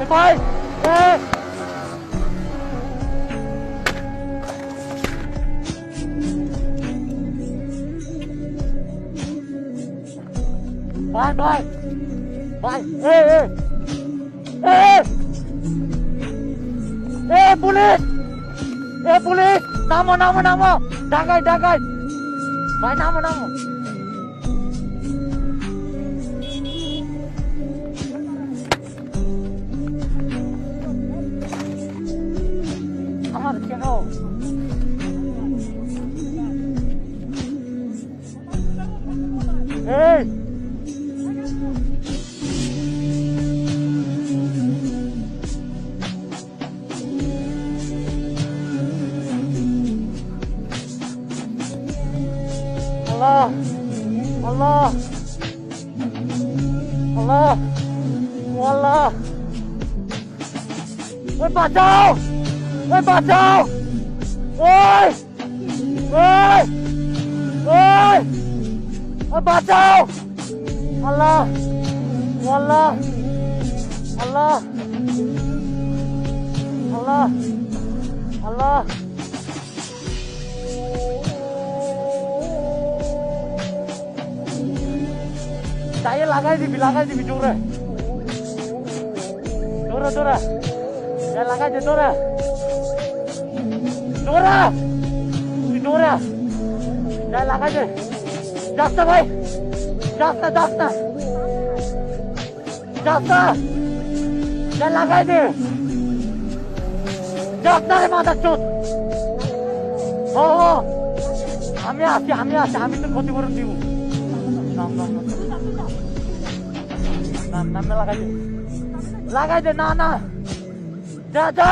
ভাই ভাই ভাই ভাই পুলিশ পুলিশ নামো নামো নামো ডাকাই ডাকাই ভাই নামো নামো আমার কেন এই Allah Allah Allah Allah ôi bacau ôi bacau ôi ôi ôi ôi bacau Allah Allah Allah Allah Allah saya lagai di jore jore jore saya lagai di jore jore di jore saya lagai di jasta bhai jasta jasta jasta saya lagai di jasta re mata chot oh আমি তো ক্ষতিপূরণ দিব নাম নাম নাম নামে লাগাই দে না না যা যা